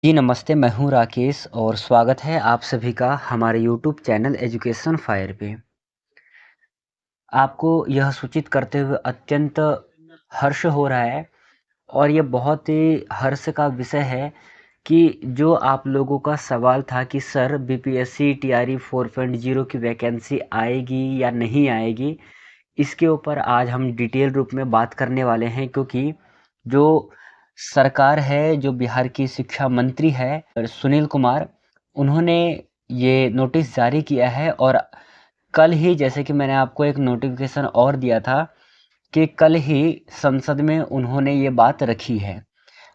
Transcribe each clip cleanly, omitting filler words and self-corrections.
जी नमस्ते, मैं हूँ राकेश और स्वागत है आप सभी का हमारे यूट्यूब चैनल एजुकेशन फायर पे। आपको यह सूचित करते हुए अत्यंत हर्ष हो रहा है और ये बहुत ही हर्ष का विषय है कि जो आप लोगों का सवाल था कि सर बीपीएससी टीआरई 4.0 की वैकेंसी आएगी या नहीं आएगी, इसके ऊपर आज हम डिटेल रूप में बात करने वाले हैं क्योंकि जो सरकार है, जो बिहार की शिक्षा मंत्री है सुनील कुमार, उन्होंने ये नोटिस जारी किया है और कल ही जैसे कि मैंने आपको एक नोटिफिकेशन और दिया था कि कल ही संसद में उन्होंने ये बात रखी है।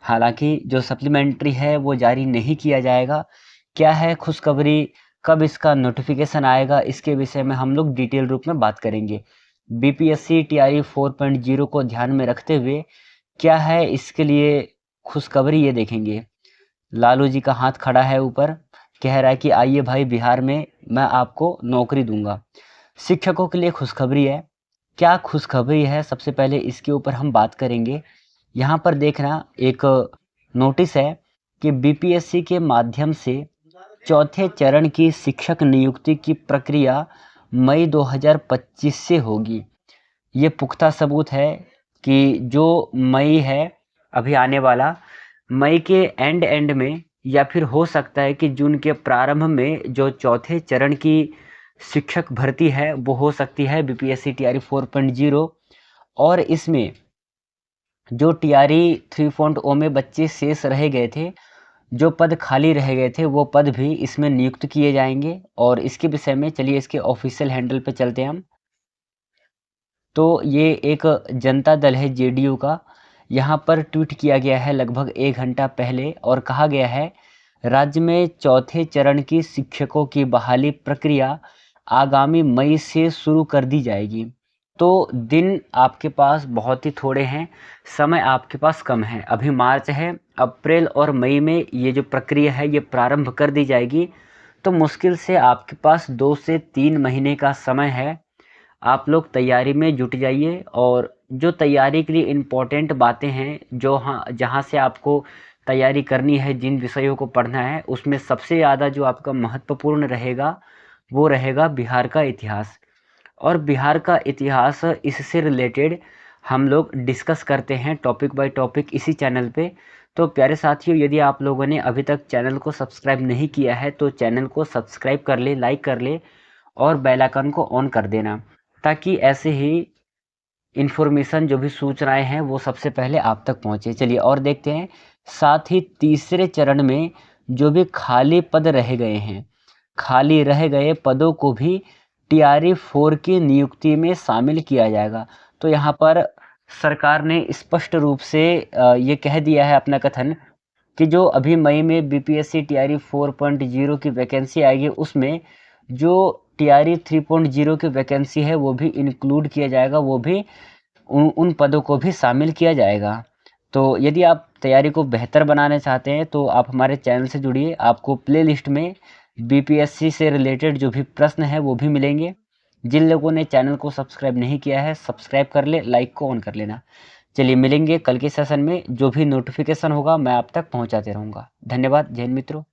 हालांकि जो सप्लीमेंट्री है वो जारी नहीं किया जाएगा। क्या है खुशखबरी, कब इसका नोटिफिकेशन आएगा, इसके विषय में हम लोग डिटेल रूप में बात करेंगे। बीपीएससी टीआरई 4.0 को ध्यान में रखते हुए क्या है इसके लिए खुशखबरी, ये देखेंगे। लालू जी का हाथ खड़ा है ऊपर, कह रहा है कि आइए भाई बिहार में मैं आपको नौकरी दूंगा। शिक्षकों के लिए खुशखबरी है। क्या खुशखबरी है, सबसे पहले इसके ऊपर हम बात करेंगे। यहाँ पर देखना एक नोटिस है कि बीपीएससी के माध्यम से चौथे चरण की शिक्षक नियुक्ति की प्रक्रिया मई 2025 से होगी। ये पुख्ता सबूत है कि जो मई है अभी आने वाला, मई के एंड में या फिर हो सकता है कि जून के प्रारंभ में जो चौथे चरण की शिक्षक भर्ती है वो हो सकती है बीपीएससी टीआरई 4.0। और इसमें जो टीआरई 3.0 में बच्चे शेष रह गए थे, जो पद खाली रह गए थे, वो पद भी इसमें नियुक्त किए जाएंगे। और इसके विषय में चलिए इसके ऑफिशियल हैंडल पे चलते हैं हम। तो ये एक जनता दल है जेडीयू का, यहाँ पर ट्वीट किया गया है लगभग 1 घंटा पहले और कहा गया है राज्य में चौथे चरण की शिक्षकों की बहाली प्रक्रिया आगामी मई से शुरू कर दी जाएगी। तो दिन आपके पास बहुत ही थोड़े हैं, समय आपके पास कम है। अभी मार्च है, अप्रैल और मई में ये जो प्रक्रिया है ये प्रारंभ कर दी जाएगी। तो मुश्किल से आपके पास 2 से 3 महीने का समय है। आप लोग तैयारी में जुट जाइए और जो तैयारी के लिए इम्पोर्टेंट बातें हैं, जो हाँ जहाँ से आपको तैयारी करनी है, जिन विषयों को पढ़ना है, उसमें सबसे ज़्यादा जो आपका महत्वपूर्ण रहेगा वो रहेगा बिहार का इतिहास। और बिहार का इतिहास इससे रिलेटेड हम लोग डिस्कस करते हैं टॉपिक बाय टॉपिक इसी चैनल पे। तो प्यारे साथियों, यदि आप लोगों ने अभी तक चैनल को सब्सक्राइब नहीं किया है तो चैनल को सब्सक्राइब कर ले, लाइक कर ले और बेल आइकन को ऑन कर देना, ताकि ऐसे ही इन्फॉर्मेशन जो भी सूचनाएं हैं वो सबसे पहले आप तक पहुंचे। चलिए और देखते हैं। साथ ही तीसरे चरण में जो भी खाली पद रह गए हैं, खाली रह गए पदों को भी टीआरई 4 की नियुक्ति में शामिल किया जाएगा। तो यहाँ पर सरकार ने स्पष्ट रूप से ये कह दिया है अपना कथन कि जो अभी मई में बीपीएससी टीआरई 4.0 की वैकेंसी आएगी, उसमें जो टीआरई 3.0 की वैकेंसी है वो भी इंक्लूड किया जाएगा, वो भी उन पदों को भी शामिल किया जाएगा। तो यदि आप तैयारी को बेहतर बनाना चाहते हैं तो आप हमारे चैनल से जुड़िए। आपको प्लेलिस्ट में बीपीएससी से रिलेटेड जो भी प्रश्न है वो भी मिलेंगे। जिन लोगों ने चैनल को सब्सक्राइब नहीं किया है, सब्सक्राइब कर ले, लाइक को ऑन कर लेना। चलिए मिलेंगे कल के सेशन में, जो भी नोटिफिकेशन होगा मैं आप तक पहुंचाते रहूँगा। धन्यवाद। जय हिंद मित्रों।